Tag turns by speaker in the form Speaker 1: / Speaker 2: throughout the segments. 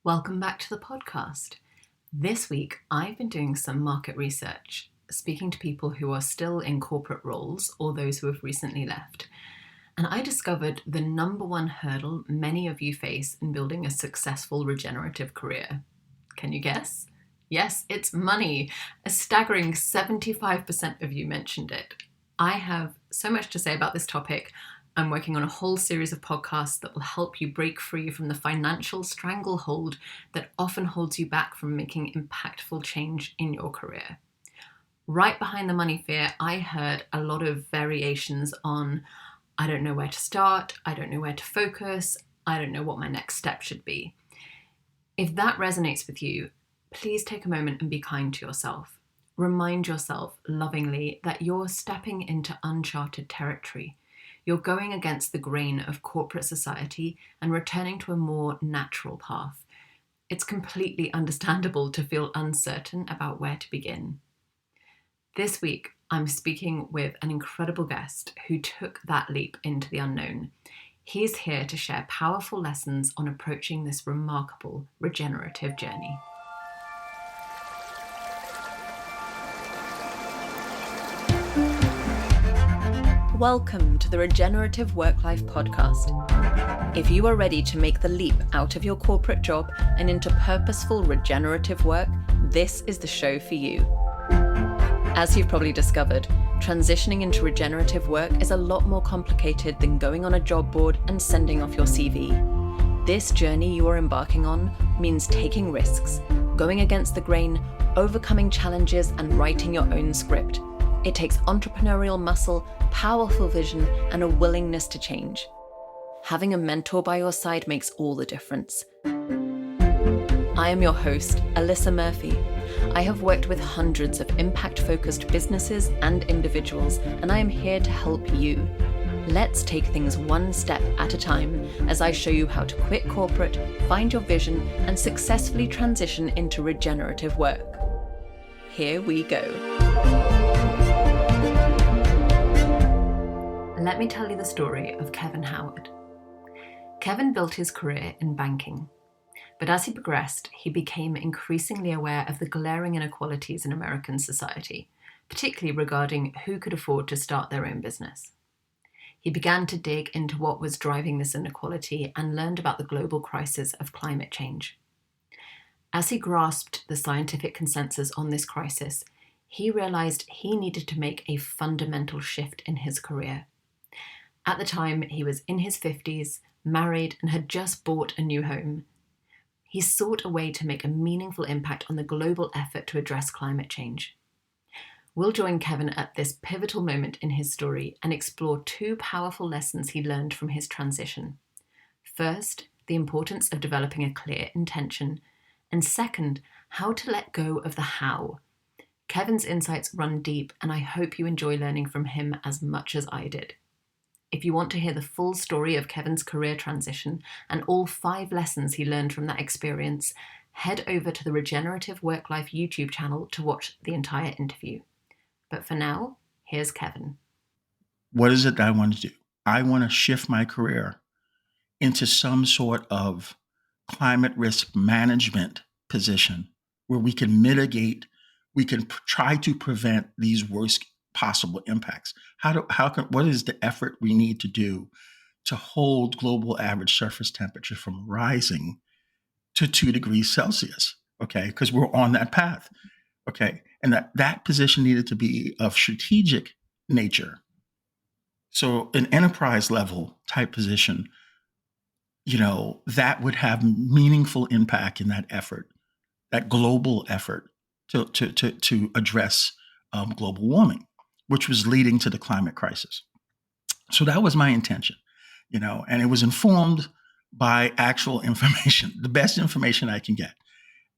Speaker 1: Welcome back to the podcast. This week, I've been doing some market research, speaking to people who are still in corporate roles or those who have recently left. And I discovered the number one hurdle many of you face in building a successful regenerative career. Can you guess? Yes, it's money. A staggering 75% of you mentioned it. I have so much to say about this topic. I'm working on a whole series of podcasts that will help you break free from the financial stranglehold that often holds you back from making impactful change in your career. Right behind the money fear, I heard a lot of variations on, I don't know where to start, I don't know where to focus, I don't know what my next step should be. If that resonates with you, please take a moment and be kind to yourself. Remind yourself lovingly that you're stepping into uncharted territory. You're going against the grain of corporate society and returning to a more natural path. It's completely understandable to feel uncertain about where to begin. This week, I'm speaking with an incredible guest who took that leap into the unknown. He's here to share powerful lessons on approaching this remarkable regenerative journey. Welcome to the Regenerative Work-Life Podcast. If you are ready to make the leap out of your corporate job and into purposeful regenerative work, this is the show for you. As you've probably discovered, transitioning into regenerative work is a lot more complicated than going on a job board and sending off your CV. This journey you are embarking on means taking risks, going against the grain, overcoming challenges, and writing your own script. It takes entrepreneurial muscle, powerful vision, and a willingness to change. Having a mentor by your side makes all the difference. I am your host, Alyssa Murphy. I have worked with hundreds of impact-focused businesses and individuals, and I am here to help you. Let's take things one step at a time as I show you how to quit corporate, find your vision, and successfully transition into regenerative work. Here we go. Let me tell you the story of Kevin Howard. Kevin built his career in banking, but as he progressed, he became increasingly aware of the glaring inequalities in American society, particularly regarding who could afford to start their own business. He began to dig into what was driving this inequality and learned about the global crisis of climate change. As he grasped the scientific consensus on this crisis, he realized he needed to make a fundamental shift in his career. At the time, he was in his 50s, married, and had just bought a new home. He sought a way to make a meaningful impact on the global effort to address climate change. We'll join Kevin at this pivotal moment in his story and explore two powerful lessons he learned from his transition. First, the importance of developing a clear intention, and second, how to let go of the how. Kevin's insights run deep, and I hope you enjoy learning from him as much as I did. If you want to hear the full story of Kevin's career transition and all 5 lessons he learned from that experience, head over to the Regenerative Work-Life YouTube channel to watch the entire interview. But for now, here's Kevin.
Speaker 2: What is it that I want to do? I want to shift my career into some sort of climate risk management position where we can mitigate, we can try to prevent these worst possible impacts. What is the effort we need to do to hold global average surface temperature from rising to 2 degrees Celsius? Okay, because we're on that path. Okay, and that position needed to be of strategic nature. So an enterprise level type position, that would have meaningful impact in that effort, that global effort to address global warming, which was leading to the climate crisis. So that was my intention, and it was informed by actual information, the best information I can get.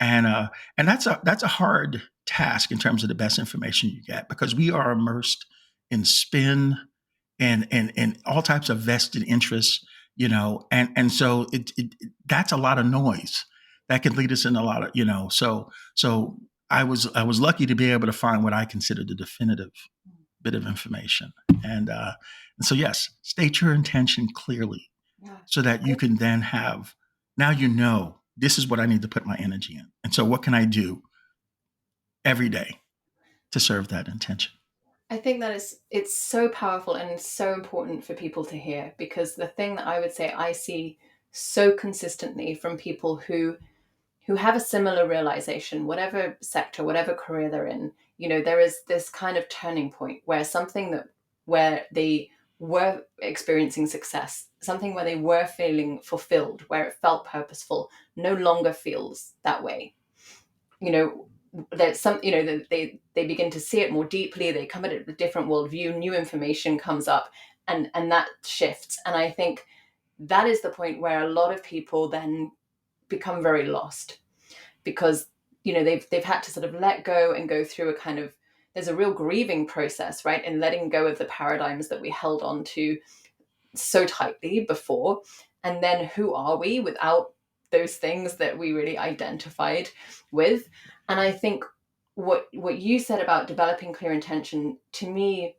Speaker 2: And that's a hard task in terms of the best information you get, because we are immersed in spin and all types of vested interests, and so that's a lot of noise that could lead us in a lot of, so I was lucky to be able to find what I consider the definitive bit of information. And so, yes, state your intention clearly so that you can then now this is what I need to put my energy in. And so what can I do every day to serve that intention?
Speaker 1: I think that it's so powerful and so important for people to hear, because the thing that I would say I see so consistently from people who have a similar realization, whatever sector, whatever career they're in, there is this kind of turning point where where they were experiencing success, something where they were feeling fulfilled, where it felt purposeful, no longer feels that way. You know, there's some, they begin to see it more deeply. They come at it with a different worldview. New information comes up, and that shifts. And I think that is the point where a lot of people then become very lost, because they've had to sort of let go and go through a kind of, there's a real grieving process, right, in letting go of the paradigms that we held on to so tightly before. And then who are we without those things that we really identified with? And I think what you said about developing clear intention, to me,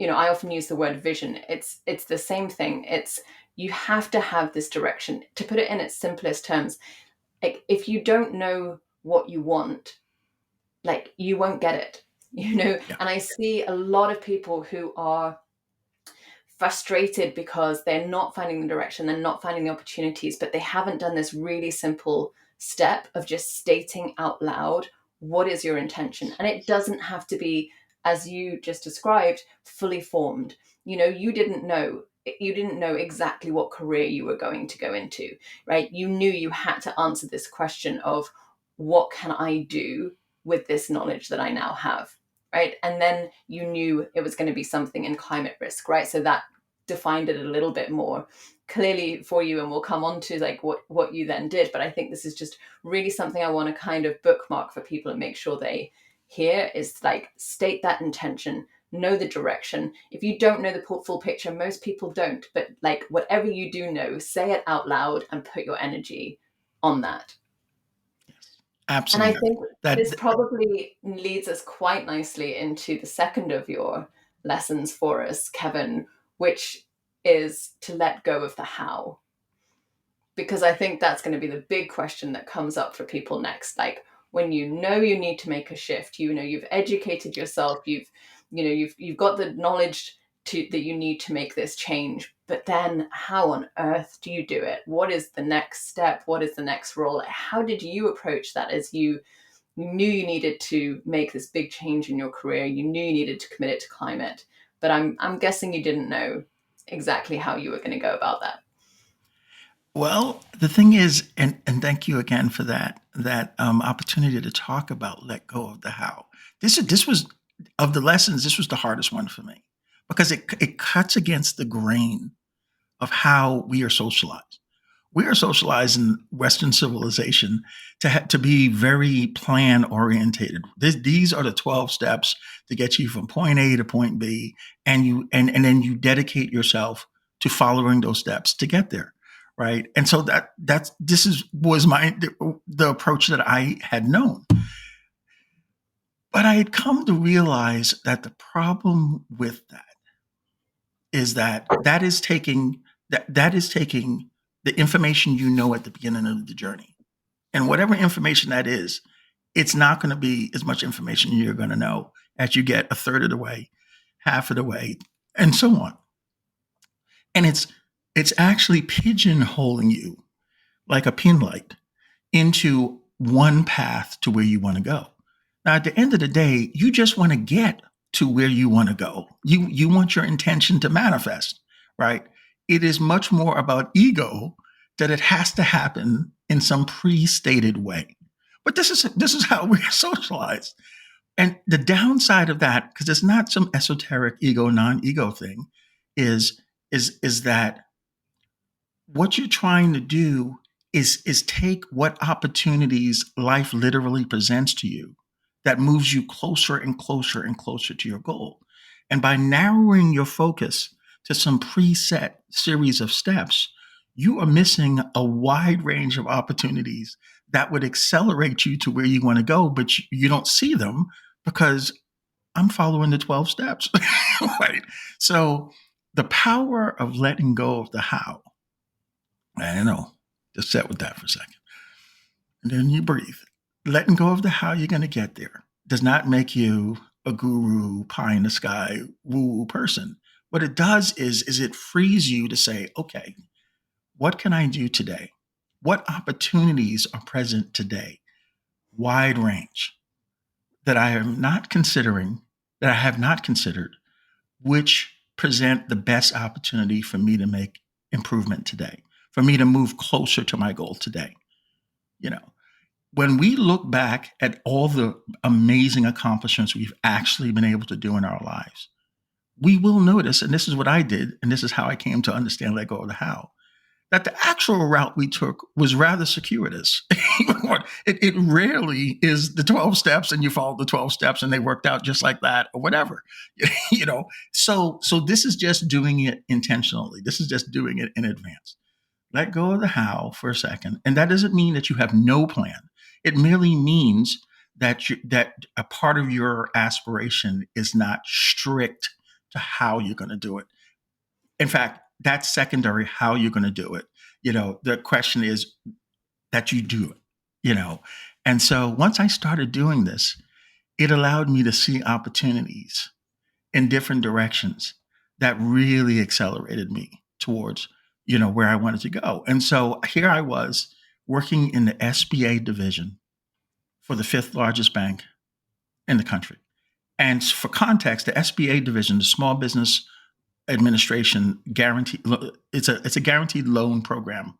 Speaker 1: I often use the word vision. It's the same thing. It's, you have to have this direction. To put it in its simplest terms, like, if you don't know what you want, like, you won't get it.
Speaker 2: Yeah.
Speaker 1: And I see a lot of people who are frustrated because they're not finding the direction, they're not finding the opportunities, but they haven't done this really simple step of just stating out loud, what is your intention? And it doesn't have to be, as you just described, fully formed. You didn't know exactly what career you were going to go into, right? You knew you had to answer this question of, what can I do with this knowledge that I now have? Right. And then you knew it was going to be something in climate risk, right? So that defined it a little bit more clearly for you. And we'll come on to like what you then did. But I think this is just really something I want to kind of bookmark for people and make sure they hear, is like, state that intention, know the direction. If you don't know the full picture, most people don't, but like, whatever you do know, say it out loud and put your energy on that. And I
Speaker 2: Absolutely.
Speaker 1: think
Speaker 2: That
Speaker 1: this probably leads us quite nicely into the second of your lessons for us, Kevin, which is to let go of the how. Because I think that's going to be the big question that comes up for people next. Like, when you need to make a shift, you've educated yourself, you've got the knowledge that you need to make this change, but then how on earth do you do it? What is the next step? What is the next role? How did you approach that, as you knew you needed to make this big change in your career? You knew you needed to commit it to climate, but I'm guessing you didn't know exactly how you were going to go about that.
Speaker 2: Well, the thing is, and thank you again for that opportunity to talk about let go of the how. This was, of the lessons, this was the hardest one for me, because it cuts against the grain of how we are socialized. We are socialized in Western civilization to be very plan orientated. These are the 12 steps to get you from point A to point B, and then you dedicate yourself to following those steps to get there, right? And so was the approach that I had known. But I had come to realize that the problem with that is that is taking the information you know at the beginning of the journey, and whatever information that is, it's not going to be as much information you're going to know as you get a third of the way, half of the way, and so on. And it's actually pigeonholing you like a pin light into one path to where you want to go. Now, at the end of the day, you just want to get to where you want to go. You want your intention to manifest, right? It is much more about ego, that it has to happen in some pre-stated way. But this is how we're socialized. And the downside of that, because it's not some esoteric ego, non-ego thing, is that what you're trying to do is take what opportunities life literally presents to you that moves you closer and closer and closer to your goal. And by narrowing your focus to some preset series of steps, you are missing a wide range of opportunities that would accelerate you to where you want to go, but you don't see them because I'm following the 12 steps. Right? So the power of letting go of the how, I don't know, just sit with that for a second. and then you breathe. Letting go of the how you're going to get there does not make you a guru, pie in the sky, woo woo person. What it does is it frees you to say, okay, what can I do today? What opportunities are present today? Wide range that I am not considering, that I have not considered, which present the best opportunity for me to make improvement today, for me to move closer to my goal today. You know, when we look back at all the amazing accomplishments we've actually been able to do in our lives, we will notice, and this is what I did, and this is how I came to understand let go of the how, that the actual route we took was rather circuitous. it rarely is the 12 steps and you follow the 12 steps and they worked out just like that or whatever. you know, so this is just doing it intentionally. This is just doing it in advance. Let go of the how for a second. And that doesn't mean that you have no plan. It merely means that a part of your aspiration is not strict to how you're going to do it. In fact, that's secondary how you're going to do it. The question is that you do it, you know. And so once I started doing this, it allowed me to see opportunities in different directions that really accelerated me towards, where I wanted to go. And so here I was working in the SBA division for the fifth largest bank in the country. And for context, the SBA division, the Small Business Administration guarantee, it's a guaranteed loan program,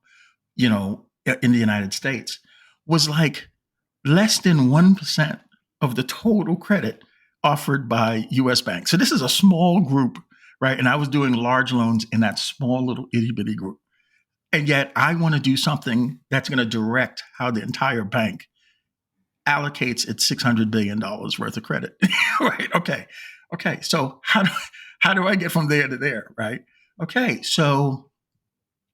Speaker 2: in the United States, was like less than 1% of the total credit offered by US banks. So this is a small group, right? And I was doing large loans in that small little itty bitty group. And yet I want to do something that's going to direct how the entire bank allocates its $600 billion worth of credit, right? Okay. Okay. So how do I get from there to there, right? Okay. So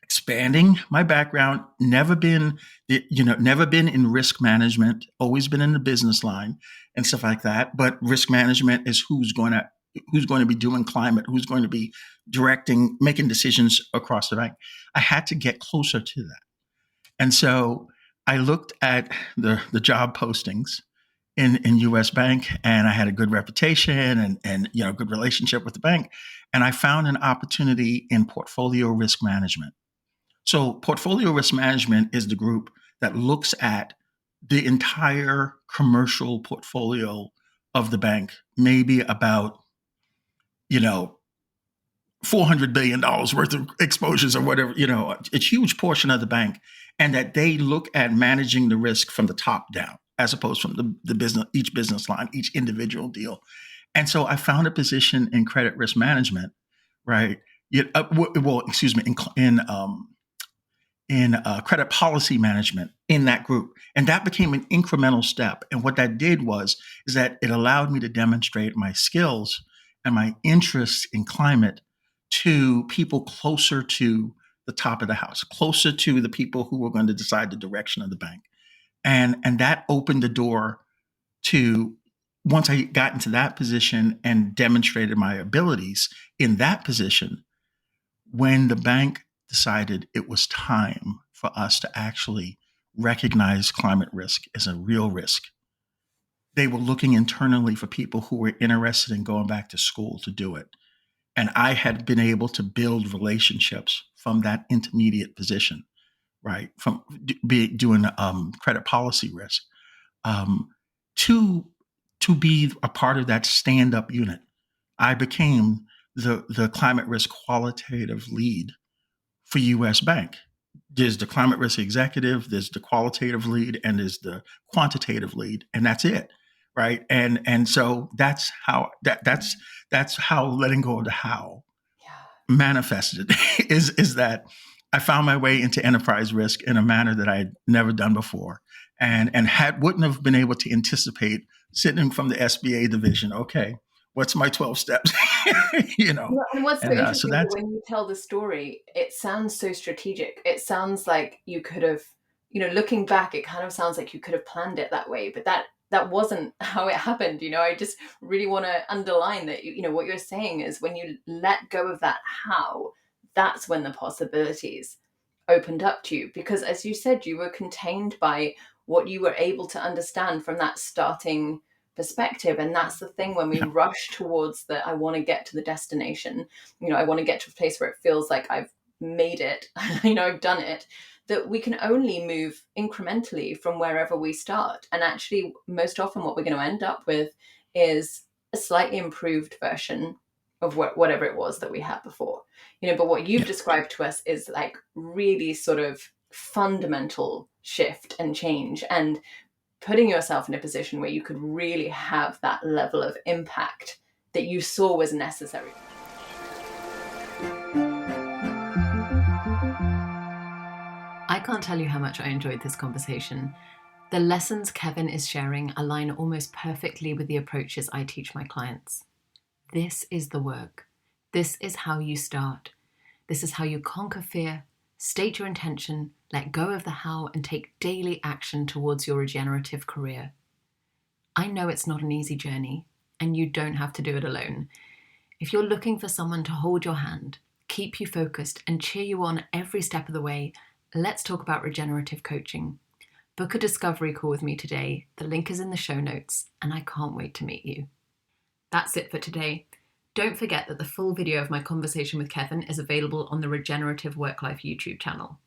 Speaker 2: expanding my background, never been in risk management, always been in the business line and stuff like that. But risk management is who's going to be doing climate, who's going to be directing, making decisions across the bank. I had to get closer to that. And so I looked at the job postings in US Bank, and I had a good reputation and good relationship with the bank. And I found an opportunity in portfolio risk management. So portfolio risk management is the group that looks at the entire commercial portfolio of the bank, maybe about, $400 billion worth of exposures or whatever, a huge portion of the bank, and that they look at managing the risk from the top down as opposed from the business, each business line, each individual deal. And so I found a position in credit risk management, right? Excuse me, in credit policy management in that group. And that became an incremental step. And what that did is that it allowed me to demonstrate my skills and my interest in climate to people closer to the top of the house, closer to the people who were going to decide the direction of the bank. And that opened the door to, once I got into that position and demonstrated my abilities in that position, when the bank decided it was time for us to actually recognize climate risk as a real risk, they were looking internally for people who were interested in going back to school to do it. And I had been able to build relationships from that intermediate position, right? From doing credit policy risk, um, to be a part of that stand-up unit. I became the climate risk qualitative lead for US Bank. There's the climate risk executive, there's the qualitative lead, and there's the quantitative lead, and that's it, right? And so that's how letting go of the how manifested is that I found my way into enterprise risk in a manner that I had never done before, and wouldn't have been able to anticipate sitting from the SBA division. Okay, what's my 12 steps?
Speaker 1: And what's so
Speaker 2: And so
Speaker 1: interesting is that
Speaker 2: that's
Speaker 1: when you tell the story, it sounds so strategic. It sounds like you could have, looking back, it kind of sounds like you could have planned it that way, but that wasn't how it happened. I just really want to underline that, what you're saying is when you let go of that how, that's when the possibilities opened up to you, because as you said, you were contained by what you were able to understand from that starting perspective. And that's the thing, when we
Speaker 2: Yeah.
Speaker 1: rush towards I want to get to the destination, I want to get to a place where it feels like I've made it, I've done it, that we can only move incrementally from wherever we start. And actually, most often what we're going to end up with is a slightly improved version of whatever it was that we had before. But what you've
Speaker 2: Yeah.
Speaker 1: described to us is like really sort of fundamental shift and change, and putting yourself in a position where you could really have that level of impact that you saw was necessary. I can't tell you how much I enjoyed this conversation. The lessons Kevin is sharing align almost perfectly with the approaches I teach my clients. This is the work. This is how you start. This is how you conquer fear, state your intention, let go of the how, and take daily action towards your regenerative career. I know it's not an easy journey, and you don't have to do it alone. If you're looking for someone to hold your hand, keep you focused, and cheer you on every step of the way, let's talk about regenerative coaching. Book a discovery call with me today. The link is in the show notes, and I can't wait to meet you. That's it for today. Don't forget that the full video of my conversation with Kevin is available on the Regenerative Work Life YouTube channel.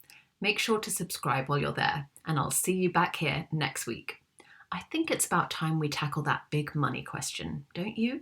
Speaker 1: Make sure to subscribe while you're there, and I'll see you back here next week. I think it's about time we tackle that big money question, don't you?